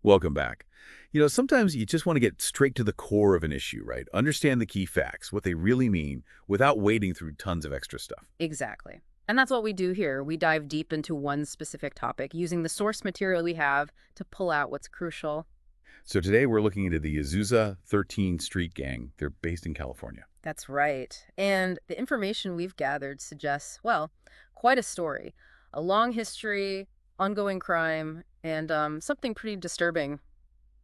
Welcome back. Sometimes you just want to get straight to the core of an issue, right? Understand the key facts, what they really mean, without wading through tons of extra stuff. Exactly. And that's what we do here. We dive deep into one specific topic using the source material we have to pull out what's crucial. So today we're looking into the Azusa 13 Street Gang. They're based in California. That's right. And the information we've gathered suggests, well, quite a story. A long history, ongoing crime, and something pretty disturbing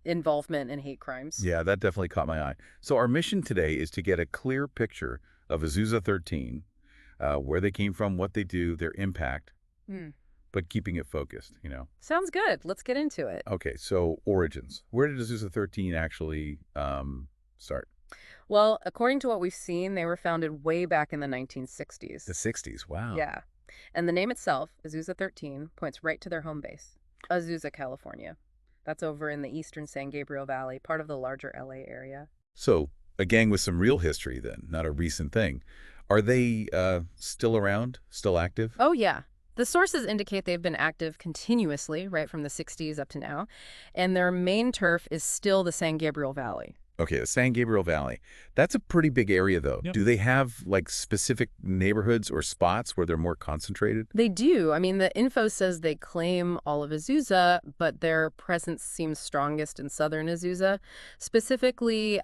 involvement in hate crimes. Yeah, that definitely caught my eye. So our mission today is to get a clear picture of Azusa 13, where they came from, what they do, their impact, Hmm. but keeping it focused. Sounds good. Let's get into it. Okay, so origins. Where did Azusa 13 actually start? Well, according to what we've seen, they were founded way back in the 1960s. The 60s, wow. Yeah. And the name itself, Azusa 13, points right to their home base, Azusa, California. That's over in the eastern San Gabriel Valley, part of the larger LA area. So a gang with some real history then, not a recent thing. Are they still around, still active? Oh, yeah. The sources indicate they've been active continuously, right from the 60s up to now, and their main turf is still the San Gabriel Valley. Okay, the San Gabriel Valley. That's a pretty big area, though. Yep. Do they have, like, specific neighborhoods or spots where they're more concentrated? They do. I mean, the info says they claim all of Azusa, but their presence seems strongest in southern Azusa, specifically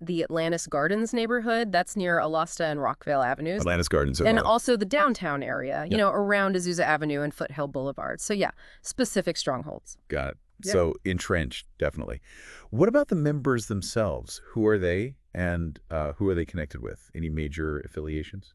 the Atlantis Gardens neighborhood. That's near Alasta and Rockville Avenues. Atlantis Gardens. And also the downtown area, around Azusa Avenue and Foothill Boulevard. So yeah, specific strongholds. Got it. Yeah. So entrenched, definitely. What about the members themselves? Who are they, and who are they connected with? Any major affiliations?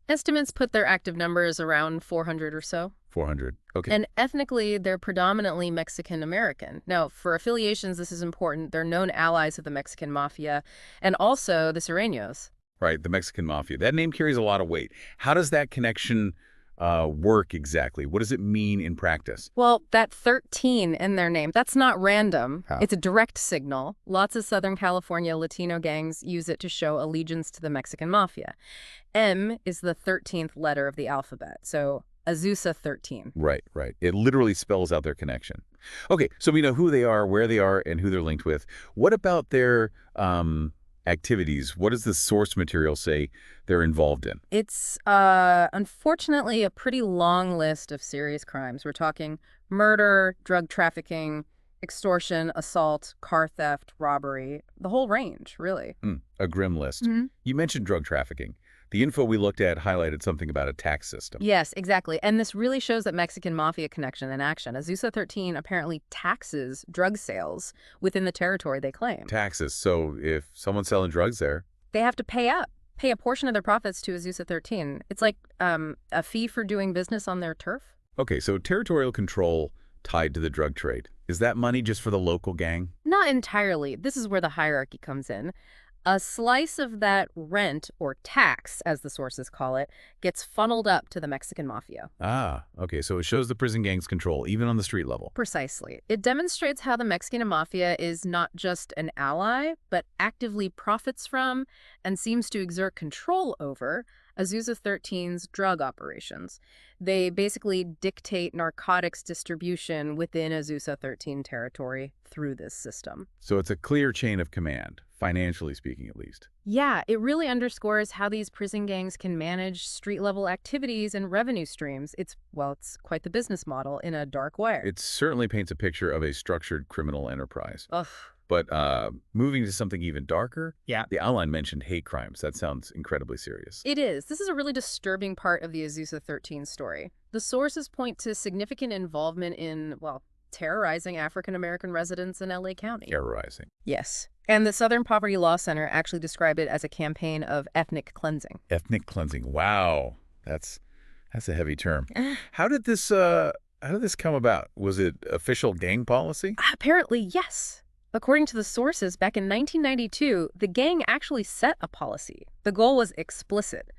Estimates put their active numbers around 400 or so. 400. Okay. And ethnically, they're predominantly Mexican American. Now, for affiliations, this is important. They're known allies of the Mexican Mafia and also the Sureños. Right, the Mexican Mafia. That name carries a lot of weight. How does that connection work exactly? What does it mean in practice? Well, that 13 in their name, that's not random. How? It's a direct signal. Lots of Southern California Latino gangs use it to show allegiance to the Mexican Mafia. M is the 13th letter of the alphabet, so Azusa 13. Right, right. It literally spells out their connection. Okay, so we know who they are, where they are, and who they're linked with. What about their activities? What does the source material say they're involved in? It's unfortunately a pretty long list of serious crimes. We're talking murder, drug trafficking, extortion, assault, car theft, robbery, the whole range, really. A grim list. Mhm. You mentioned drug trafficking. The info we looked at highlighted something about a tax system. Yes, exactly. And this really shows that Mexican Mafia connection in action. Azusa 13 apparently taxes drug sales within the territory they claim. Taxes. So if someone's selling drugs there, They have to pay a portion of their profits to Azusa 13. It's like a fee for doing business on their turf. okay, so territorial control tied to the drug trade. Is that money just for the local gang? Not entirely. This is where the hierarchy comes in. A slice of that rent, or tax, as the sources call it, gets funneled up to the Mexican Mafia. Ah, okay, so it shows the prison gang's control, even on the street level. Precisely. It demonstrates how the Mexican Mafia is not just an ally, but actively profits from and seems to exert control over Azusa 13's drug operations. They basically dictate narcotics distribution within Azusa 13 territory through this system. So it's a clear chain of command, financially speaking at least. Yeah, it really underscores how these prison gangs can manage street-level activities and revenue streams. It's quite the business model in a dark way. It certainly paints a picture of a structured criminal enterprise. Ugh. But moving to something even darker, Yeah. the outline mentioned hate crimes. That sounds incredibly serious. It is. This is a really disturbing part of the Azusa 13 story. The sources point to significant involvement in, terrorizing African-American residents in LA County. Terrorizing. Yes. And the Southern Poverty Law Center actually described it as a campaign of ethnic cleansing. Ethnic cleansing. Wow. That's a heavy term. How did this come about? Was it official gang policy? Apparently, yes. According to the sources, back in 1992, the gang actually set a policy. The goal was explicit: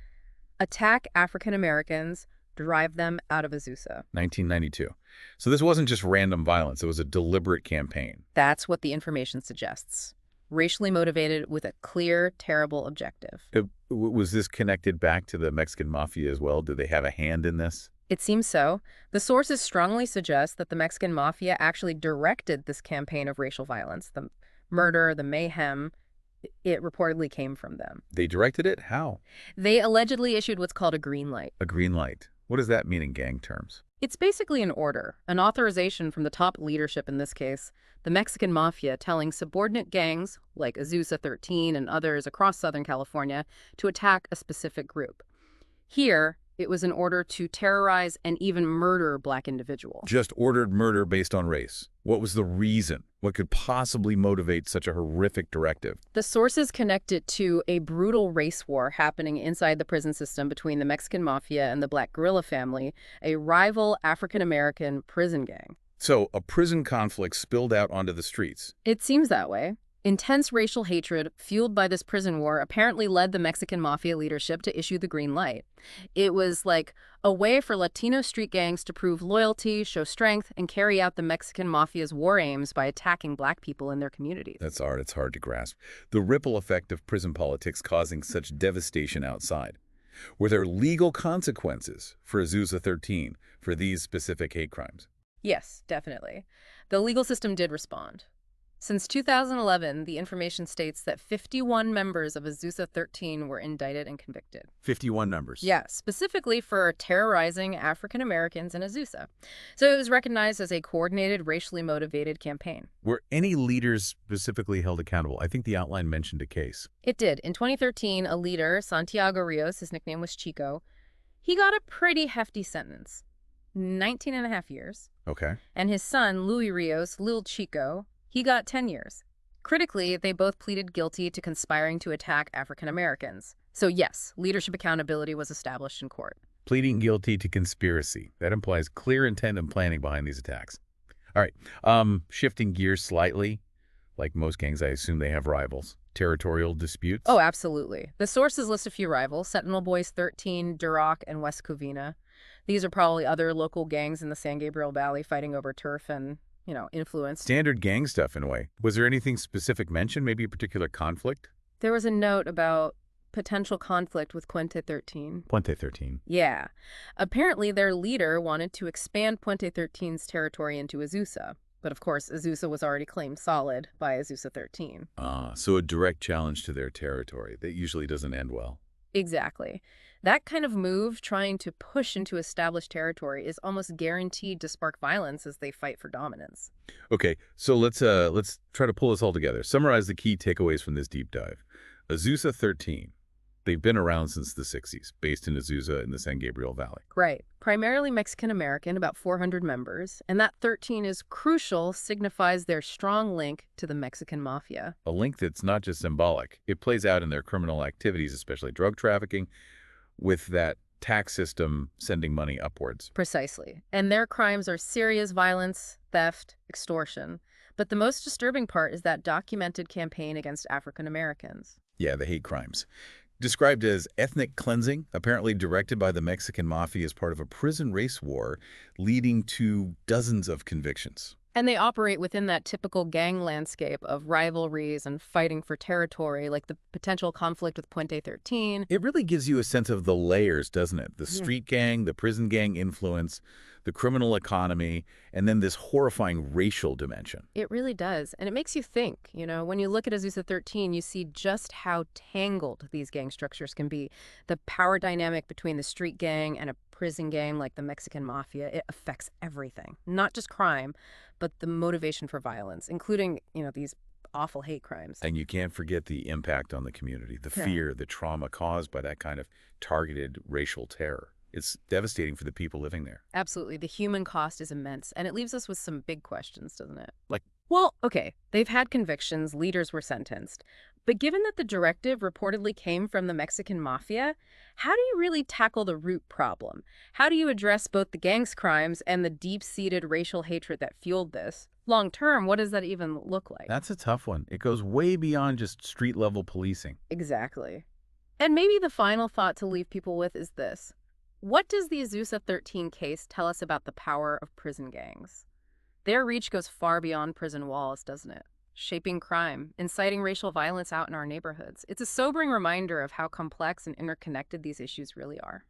attack African Americans, drive them out of Azusa. 1992. So this wasn't just random violence. It was a deliberate campaign. That's what the information suggests. Racially motivated with a clear, terrible objective. Was this connected back to the Mexican Mafia as well? Do they have a hand in this? It seems so. The sources strongly suggest that the Mexican Mafia actually directed this campaign of racial violence. The murder, the mayhem, it reportedly came from them. They directed it? How? They allegedly issued what's called a green light. A green light. What does that mean in gang terms? It's basically an order, an authorization from the top leadership in this case, the Mexican Mafia, telling subordinate gangs, like Azusa 13 and others across Southern California, to attack a specific group. Here, it was an order to terrorize and even murder Black individuals. Just ordered murder based on race. What was the reason? What could possibly motivate such a horrific directive? The sources connect it to a brutal race war happening inside the prison system between the Mexican Mafia and the Black guerrilla family, a rival African-American prison gang. So, a prison conflict spilled out onto the streets. It seems that way. Intense racial hatred, fueled by this prison war, apparently led the Mexican Mafia leadership to issue the green light. It was like a way for Latino street gangs to prove loyalty, show strength, and carry out the Mexican Mafia's war aims by attacking Black people in their communities. That's hard. It's hard to grasp. The ripple effect of prison politics causing such devastation outside. Were there legal consequences for Azusa 13 for these specific hate crimes? Yes, definitely. The legal system did respond. Since 2011, the information states that 51 members of Azusa 13 were indicted and convicted. 51 members. Yeah, specifically for terrorizing African Americans in Azusa. So it was recognized as a coordinated, racially motivated campaign. Were any leaders specifically held accountable? I think the outline mentioned a case. It did. In 2013, a leader, Santiago Rios, his nickname was Chico, he got a pretty hefty sentence, 19 and a half years. Okay. And his son, Luis Rios, Lil Chico, he got 10 years. Critically, they both pleaded guilty to conspiring to attack African Americans. So yes, leadership accountability was established in court. Pleading guilty to conspiracy. That implies clear intent and planning behind these attacks. All right. Shifting gears slightly. Like most gangs, I assume they have rivals. Territorial disputes? Oh, absolutely. The sources list a few rivals: Sentinel Boys 13, Duroc, and West Covina. These are probably other local gangs in the San Gabriel Valley fighting over turf and influence. Standard gang stuff in a way. Was there anything specific mentioned? Maybe a particular conflict? There was a note about potential conflict with Puente 13. Puente 13. Yeah. Apparently, their leader wanted to expand Puente 13's territory into Azusa. But of course, Azusa was already claimed solid by Azusa 13. So a direct challenge to their territory. That usually doesn't end well. Exactly. That kind of move, trying to push into established territory, is almost guaranteed to spark violence as they fight for dominance. Okay, so let's try to pull this all together. Summarize the key takeaways from this deep dive. Azusa 13. They've been around since the 60s, based in Azusa in the San Gabriel Valley. Right. Primarily Mexican-American, about 400 members. And that 13 is crucial, signifies their strong link to the Mexican Mafia. A link that's not just symbolic. It plays out in their criminal activities, especially drug trafficking, with that tax system sending money upwards. Precisely. And their crimes are serious violence, theft, extortion. But the most disturbing part is that documented campaign against African Americans. Yeah, the hate crimes. Described as ethnic cleansing, apparently directed by the Mexican Mafia as part of a prison race war, leading to dozens of convictions. And they operate within that typical gang landscape of rivalries and fighting for territory, like the potential conflict with Puente 13. It really gives you a sense of the layers, doesn't it? The street gang, the prison gang influence, the criminal economy, and then this horrifying racial dimension. It really does. And it makes you think, when you look at Azusa 13, you see just how tangled these gang structures can be. The power dynamic between the street gang and a prison gang like the Mexican Mafia, it affects everything. Not just crime, but the motivation for violence, including, these awful hate crimes. And you can't forget the impact on the community, the fear, the trauma caused by that kind of targeted racial terror. It's devastating for the people living there. Absolutely. The human cost is immense, and it leaves us with some big questions, doesn't it? Well, okay, they've had convictions, leaders were sentenced. But given that the directive reportedly came from the Mexican Mafia, how do you really tackle the root problem? How do you address both the gang's crimes and the deep-seated racial hatred that fueled this? Long term, what does that even look like? that's a tough one. It goes way beyond just street-level policing. Exactly. And maybe the final thought to leave people with is this. What does the Azusa 13 case tell us about the power of prison gangs? Their reach goes far beyond prison walls, doesn't it? Shaping crime, inciting racial violence out in our neighborhoods. It's a sobering reminder of how complex and interconnected these issues really are.